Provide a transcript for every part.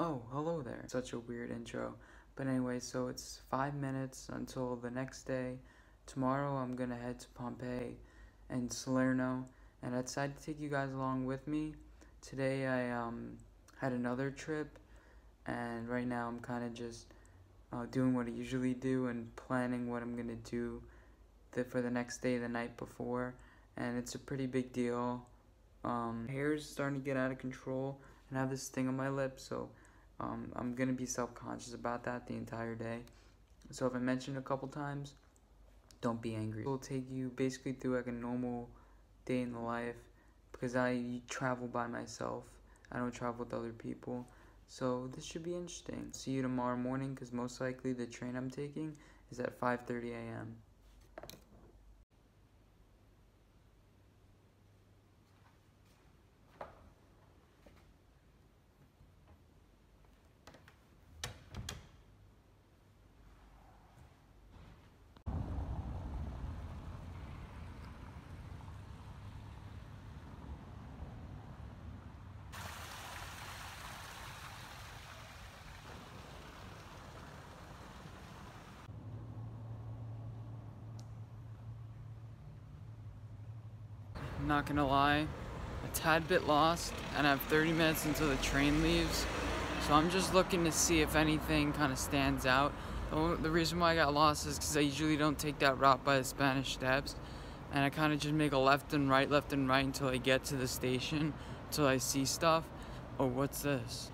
Oh, hello there. Such a weird intro. But anyway, so it's 5 minutes until the next day. Tomorrow I'm gonna head to Pompeii and Salerno, and I decided to take you guys along with me. Today I had another trip, and right now I'm kind of just doing what I usually do and planning what I'm gonna do for the next day, the night before, and it's a pretty big deal. Hair's starting to get out of control, and I have this thing on my lip, so I'm gonna be self-conscious about that the entire day. So if I mention it a couple times, don't be angry. It'll take you basically through like a normal day in the life, because I travel by myself. I don't travel with other people, so this should be interesting. See you tomorrow morning, because most likely the train I'm taking is at 5:30 a.m. Not gonna lie, a tad bit lost, and I have 30 minutes until the train leaves, so I'm just looking to see if anything kind of stands out. The reason why I got lost is because I usually don't take that route by the Spanish Steps, and I kind of just make a left and right until I get to the station, until I see stuff. Oh, what's this?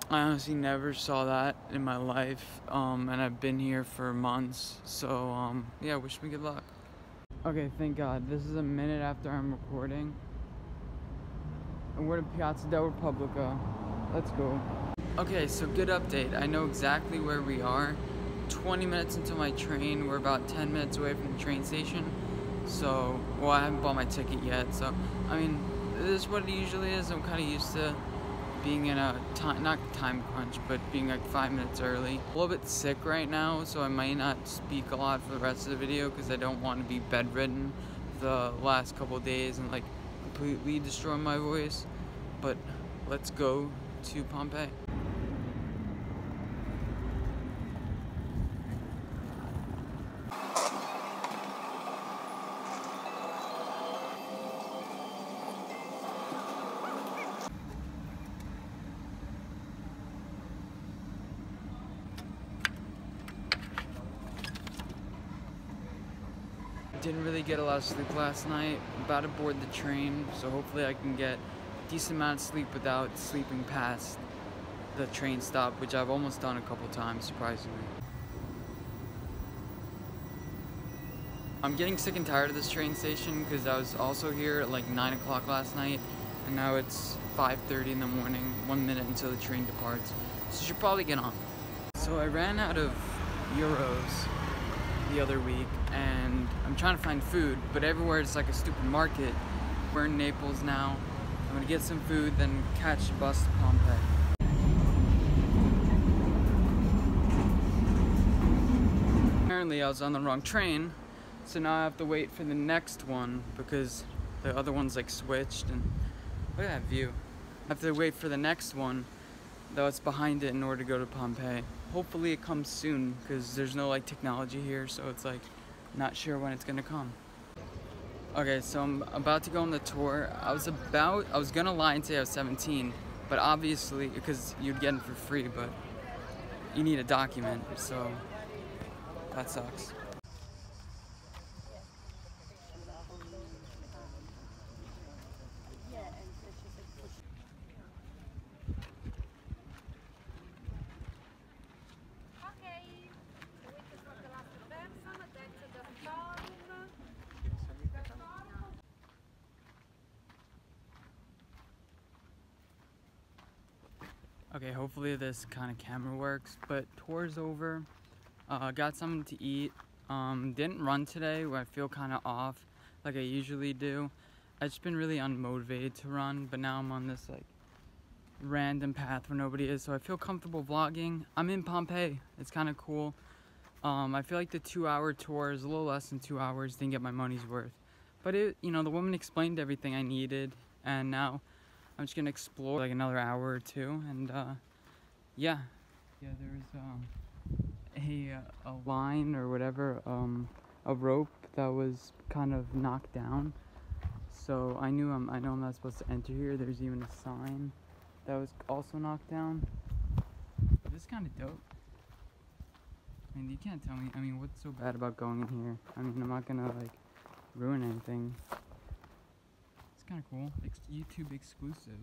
I honestly never saw that in my life, and I've been here for months, so yeah, wish me good luck. Okay, thank God. This is a minute after I'm recording, and we're in Piazza del Repubblica. Let's go. Okay, so good update. I know exactly where we are. 20 minutes until my train. We're about 10 minutes away from the train station. So, well, I haven't bought my ticket yet, so, I mean, this is what it usually is. I'm kind of used to being in a time, not time crunch, but being like 5 minutes early. A little bit sick right now, so I might not speak a lot for the rest of the video because I don't want to be bedridden the last couple of days and like completely destroy my voice. But let's go to Pompeii. Didn't really get a lot of sleep last night. About to board the train, so hopefully I can get a decent amount of sleep without sleeping past the train stop, which I've almost done a couple times, surprisingly. I'm getting sick and tired of this train station because I was also here at like 9 o'clock last night, and now it's 5:30 in the morning, 1 minute until the train departs, so I should probably get on. So I ran out of euros the other week, and I'm trying to find food, but everywhere it's like a stupid market. We're in Naples now. I'm gonna get some food, then catch the bus to Pompeii. Apparently I was on the wrong train, so now I have to wait for the next one because the other one's like switched, and look at that view. I have to wait for the next one, though it's behind it, in order to go to Pompeii. Hopefully it comes soon, because there's no like technology here, so it's like not sure when it's gonna come. Okay, so I'm about to go on the tour. I was gonna lie and say I was 17, but obviously, because you'd get it for free, but you need a document, so that sucks. Okay, hopefully this kind of camera works, but tour's over. Got something to eat. Didn't run today, where I feel kind of off like I usually do. I've just been really unmotivated to run, but now I'm on this like random path where nobody is, so I feel comfortable vlogging. I'm in Pompeii. It's kind of cool. I feel like the 2-hour tour is a little less than 2 hours. Didn't get my money's worth, but the woman explained everything I needed, and now I'm just gonna explore like another hour or two, and yeah. There's a line or whatever, a rope that was kind of knocked down. So I know I'm not supposed to enter here. There's even a sign that was also knocked down. This is kind of dope. I mean, you can't tell me. I mean, what's so bad about going in here? I mean, I'm not gonna like ruin anything. It's kind of cool. YouTube exclusive.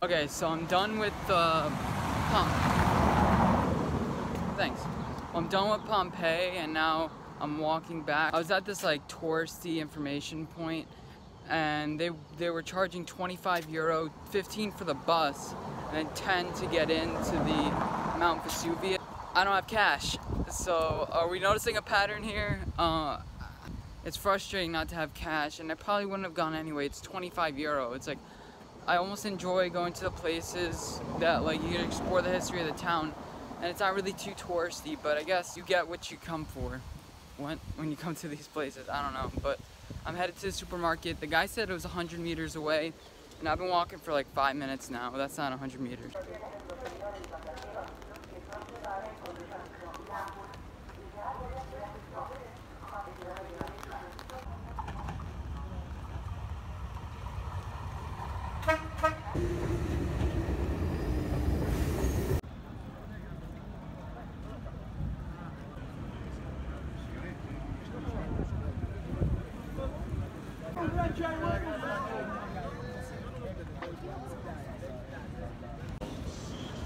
Okay, so I'm done with Thanks. I'm done with Pompeii, and now I'm walking back. I was at this like touristy information point, and they were charging €25, 15 for the bus, and then 10 to get into the Mount Vesuvius. I don't have cash, so are we noticing a pattern here? It's frustrating not to have cash, and I probably wouldn't have gone anyway. It's €25. It's like, I almost enjoy going to the places that like you can explore the history of the town, and it's not really too touristy, but I guess you get what you come for when you come to these places. I don't know, but I'm headed to the supermarket. The guy said it was 100 meters away, and I've been walking for like 5 minutes now. That's not 100 meters.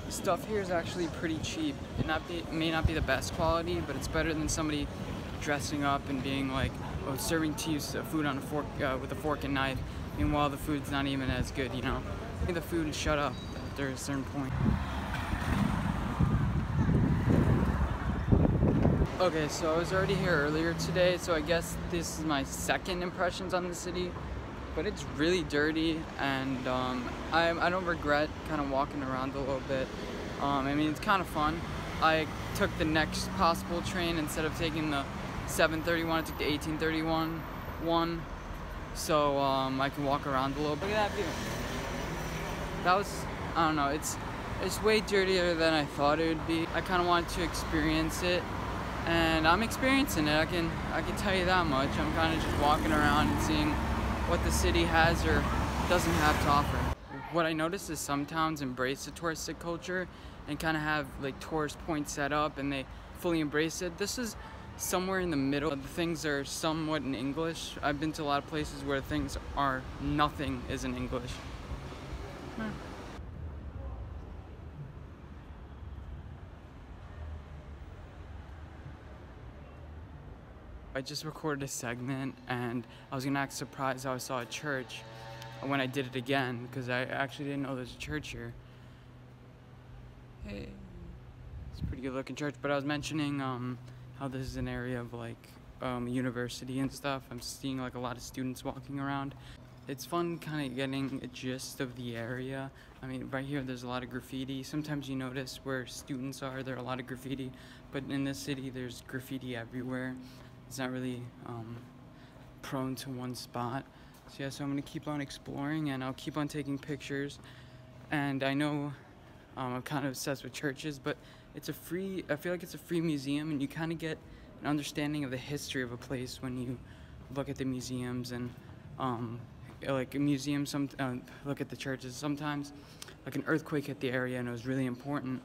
Stuff here is actually pretty cheap. It may not be the best quality, but it's better than somebody dressing up and being like, oh, serving to you food on a fork with a fork and knife. Meanwhile, the food's not even as good, you know. I think the food shut up after a certain point. Okay, so I was already here earlier today, so I guess this is my second impressions on the city. But it's really dirty, and I don't regret kind of walking around a little bit. I mean, it's kind of fun. I took the next possible train instead of taking the 7:31. I took the 18:31 one, so I can walk around a little bit. Look at that view. That was, I don't know, it's way dirtier than I thought it would be. I kind of wanted to experience it, and I'm experiencing it. I can tell you that much. I'm kind of just walking around and seeing what the city has or doesn't have to offer. What I noticed is some towns embrace the touristic culture and kind of have like tourist points set up, and they fully embrace it. This is somewhere in the middle. The things are somewhat in English. I've been to a lot of places where things are, nothing is in English. I just recorded a segment, and I was gonna act surprised how I saw a church when I did it again, because I actually didn't know there's a church here. Hey, it's a pretty good looking church, but I was mentioning how this is an area of like university and stuff. I'm seeing like a lot of students walking around. It's fun kind of getting a gist of the area. I mean, right here there's a lot of graffiti. Sometimes you notice where students are, there are a lot of graffiti, but in this city there's graffiti everywhere. It's not really prone to one spot. So yeah, so I'm gonna keep on exploring, and I'll keep on taking pictures. And I know I'm kind of obsessed with churches, but I feel like it's a free museum, and you kind of get an understanding of the history of a place when you look at the museums. And like a museum, look at the churches. Sometimes like an earthquake hit the area and it was really important,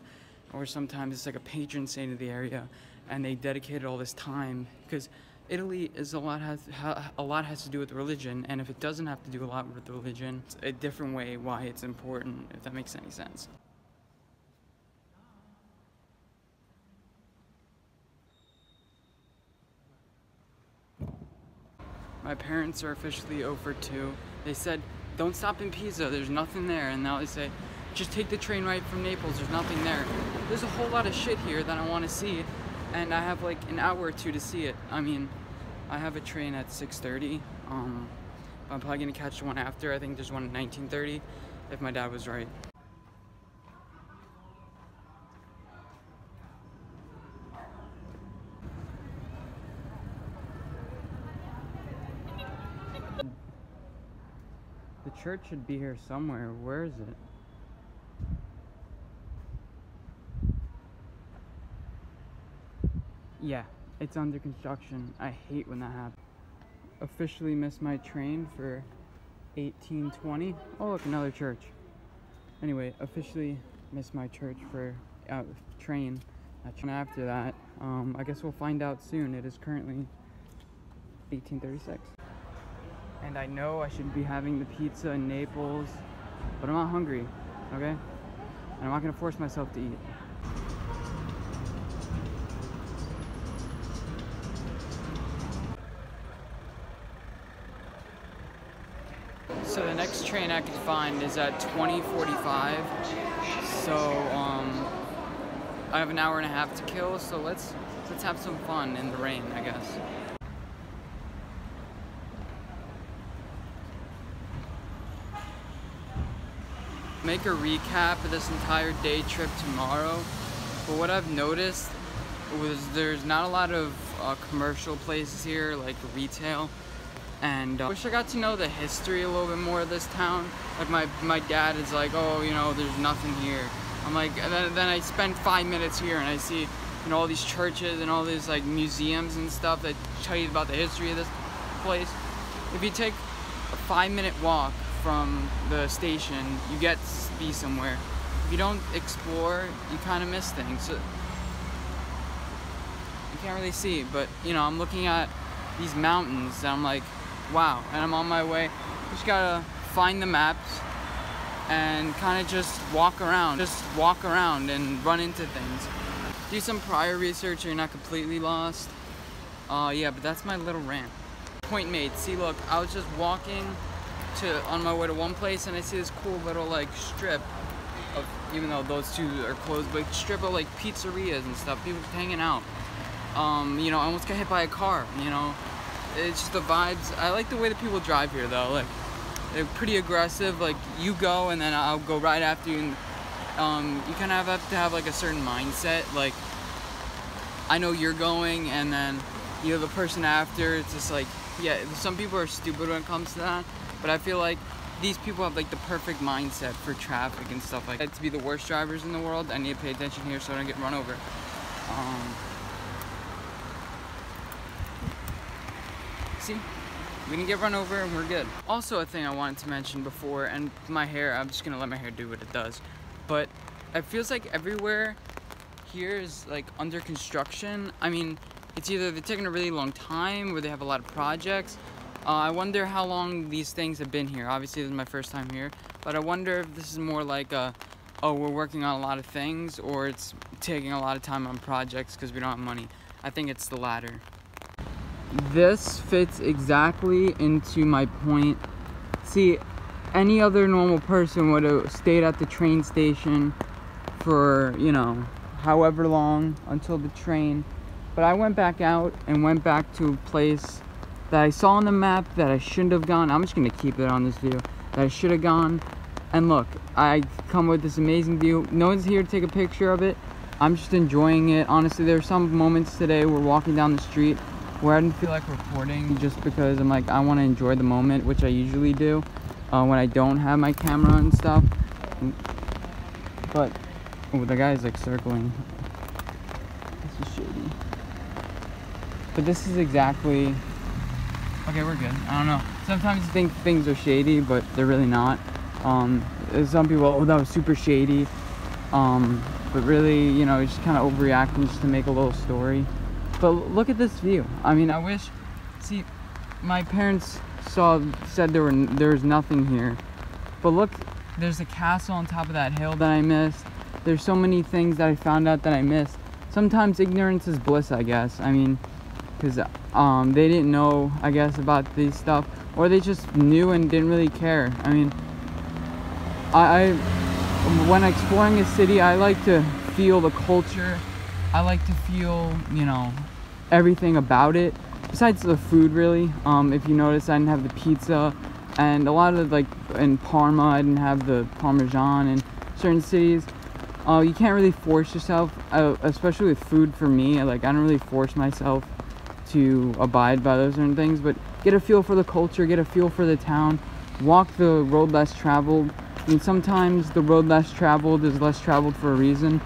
or sometimes it's like a patron saint of the area and they dedicated all this time, because Italy is a lot has to do with religion, and if it doesn't have to do a lot with religion, it's a different way why it's important, if that makes any sense. My parents are officially 0 for 2. They said, don't stop in Pisa, there's nothing there, and now they say, just take the train right from Naples, there's nothing there. There's a whole lot of shit here that I want to see, and I have like an hour or two to see it. I mean, I have a train at 6:30. I'm probably gonna catch the one after. I think there's one at 19:30, if my dad was right. The church should be here somewhere. Where is it? Yeah, it's under construction. I hate when that happens. Officially missed my train for 18:20. Oh, look, another church. Anyway, officially missed my church for train. After that, I guess we'll find out soon. It is currently 18:36. And I know I should be having the pizza in Naples, but I'm not hungry, okay? And I'm not gonna force myself to eat. So the next train I could find is at 20:45. So I have an hour and a half to kill. So let's have some fun in the rain, I guess. Make a recap of this entire day trip tomorrow. But what I've noticed was there's not a lot of commercial places here, like retail. And I wish I got to know the history a little bit more of this town. Like my dad is like, oh, you know, there's nothing here. I'm like, and then I spend 5 minutes here and I see, you know, all these churches and all these like museums and stuff that tell you about the history of this place. If you take a 5-minute walk from the station, you get to be somewhere. If you don't explore, you kind of miss things. So you can't really see, but you know, I'm looking at these mountains and I'm like, wow, and I'm on my way. Just gotta find the maps and kind of just walk around and run into things. Do some prior research so you're not completely lost. Yeah, but that's my little rant. Point made. See, look, I was just walking on my way to one place and I see this cool little like strip of, even though those two are closed, but strip of like pizzerias and stuff, people hanging out. You know, I almost got hit by a car, you know. It's just the vibes. I like the way that people drive here though. Like, they're pretty aggressive. Like, you go and then I'll go right after you. And you kind of have to have like a certain mindset. Like, I know you're going, and then you know the person after. It's just like, yeah. Some people are stupid when it comes to that, but I feel like these people have like the perfect mindset for traffic and stuff like that. To be the worst drivers in the world, I need to pay attention here so I don't get run over. See? We didn't get run over and we're good. Also, a thing I wanted to mention before, and my hair, I'm just gonna let my hair do what it does, but it feels like everywhere here is like under construction. I mean, it's either they're taking a really long time or they have a lot of projects. I wonder how long these things have been here. Obviously, this is my first time here, but I wonder if this is more like oh, we're working on a lot of things, or it's taking a lot of time on projects because we don't have money. I think it's the latter. This fits exactly into my point. See, any other normal person would have stayed at the train station for, you know, however long until the train. But I went back out and went back to a place that I saw on the map that I shouldn't have gone. I'm just gonna keep it on this view. That I should have gone. And look, I come with this amazing view. No one's here to take a picture of it. I'm just enjoying it. Honestly, there were some moments today we're walking down the street where I didn't feel like recording, just because I'm like, I want to enjoy the moment, which I usually do when I don't have my camera and stuff. But oh, the guy's like circling. This is shady. But this is exactly, okay, we're good. I don't know. Sometimes you think things are shady, but they're really not. Some people, oh, that was super shady. But really, you know, just kind of overreacting just to make a little story. But look at this view. I mean, I wish, see, my parents said there was nothing here. But look, there's a castle on top of that hill that I missed. There's so many things that I found out that I missed. Sometimes ignorance is bliss, I guess. I mean, because they didn't know, I guess, about these stuff. Or they just knew and didn't really care. I mean, when exploring a city, I like to feel the culture. I like to feel, you know, everything about it. Besides the food, really. If you notice, I didn't have the pizza. And a lot of, like, in Parma, I didn't have the Parmesan. In certain cities, you can't really force yourself, especially with food for me. Like, I don't really force myself to abide by those certain things. But get a feel for the culture, get a feel for the town. walk the road less traveled. I mean, sometimes the road less traveled is less traveled for a reason,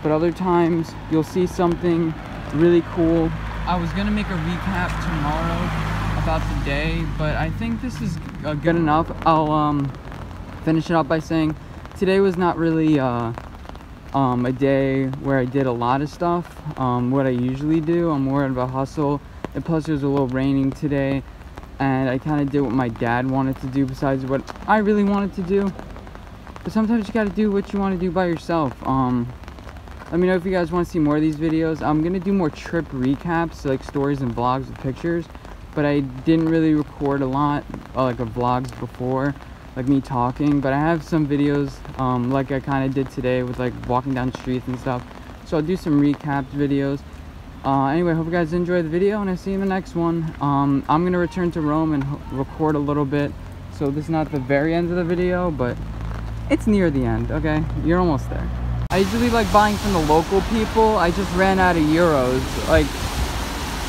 but other times you'll see something really cool. I was gonna make a recap tomorrow about the day, but I think this is good enough. I'll finish it up by saying today was not really a day where I did a lot of stuff, what I usually do. I'm more of a hustle, and plus it was a little raining today, and I kind of did what my dad wanted to do besides what I really wanted to do. But sometimes you got to do what you want to do by yourself. Let me know if you guys want to see more of these videos. I'm gonna do more trip recaps, like stories and vlogs with pictures, but I didn't really record a lot like of vlogs before, like me talking. But I have some videos like I kind of did today with like walking down streets and stuff, so I'll do some recaps videos. Anyway, hope you guys enjoy the video, and I'll see you in the next one. I'm gonna return to Rome and record a little bit, so this is not the very end of the video, but it's near the end. Okay, you're almost there. I usually like buying from the local people. I just ran out of euros. Like,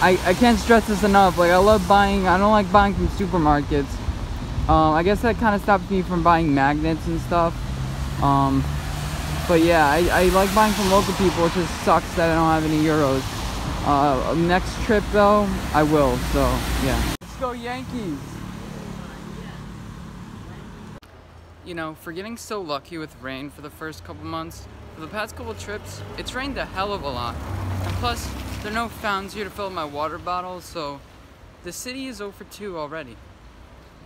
I can't stress this enough. Like, I love buying. I don't like buying from supermarkets. I guess that kind of stopped me from buying magnets and stuff. But yeah, I like buying from local people. It just sucks that I don't have any euros. Next trip though, I will. So yeah. Let's go Yankees. You know, for getting so lucky with rain for the first couple months, for the past couple trips, it's rained a hell of a lot. And plus, there are no fountains here to fill up my water bottles, so the city is 0 for 2 already,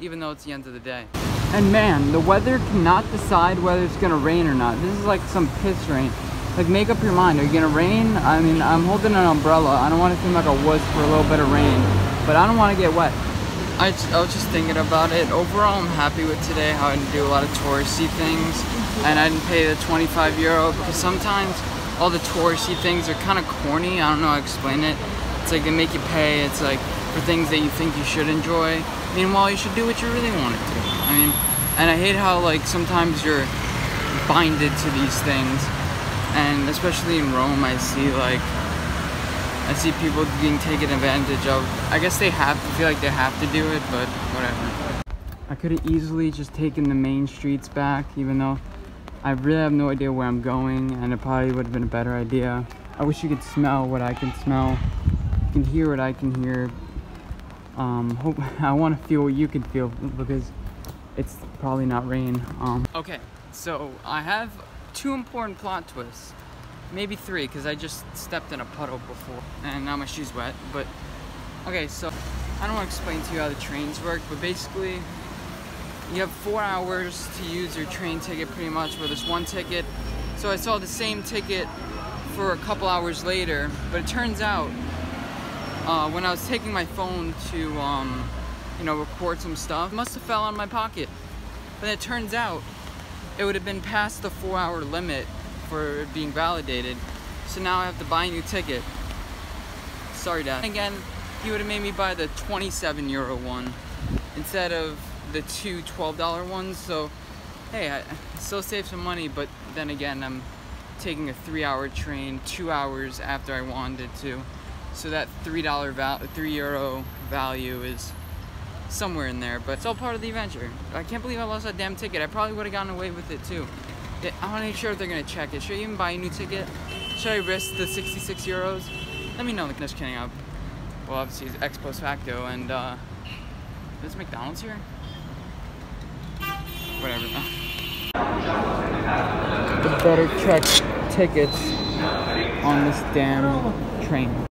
even though it's the end of the day. And man, the weather cannot decide whether it's gonna rain or not. This is like some piss rain. Like, make up your mind, are you gonna rain? I mean, I'm holding an umbrella. I don't want to seem like a wuss for a little bit of rain, but I don't want to get wet. I was just thinking about it. Overall, I'm happy with today, how I didn't do a lot of touristy things, and I didn't pay the 25 euro, because sometimes all the touristy things are kind of corny. I don't know how to explain it. It's like they make you pay. It's like for things that you think you should enjoy. Meanwhile, you should do what you really want to do. I mean, and I hate how like sometimes you're binded to these things, and especially in Rome, I see people being taken advantage of. I guess they feel like they have to do it, but whatever. I could have easily just taken the main streets back, even though I really have no idea where I'm going, and it probably would have been a better idea. I wish you could smell what I can smell. You can hear what I can hear. I want to feel what you can feel, because it's probably not rain. Okay, so I have 2 important plot twists. Maybe 3, because I just stepped in a puddle before and now my shoe's wet. But okay, so I don't want to explain to you how the trains work, but basically you have 4 hours to use your train ticket pretty much with this one ticket. So I saw the same ticket for a couple hours later, but it turns out when I was taking my phone to you know, record some stuff, it must have fell out of my pocket. But it turns out it would have been past the 4-hour limit for it being validated, so now I have to buy a new ticket. Sorry, Dad. Again, he would have made me buy the 27 euro one instead of the 2 $12 ones, so hey, I still saved some money, but then again, I'm taking a 3-hour train 2 hours after I wanted to, so that $3 3 euro value is somewhere in there, but it's all part of the adventure. I can't believe I lost that damn ticket. I probably would have gotten away with it too. I want to make sure if they're going to check it. Should I even buy a new ticket? Should I risk the 66 euros? Let me know. Just kidding. Well, obviously it's ex post facto, and is McDonald's here? Whatever. The better check tickets on this damn train.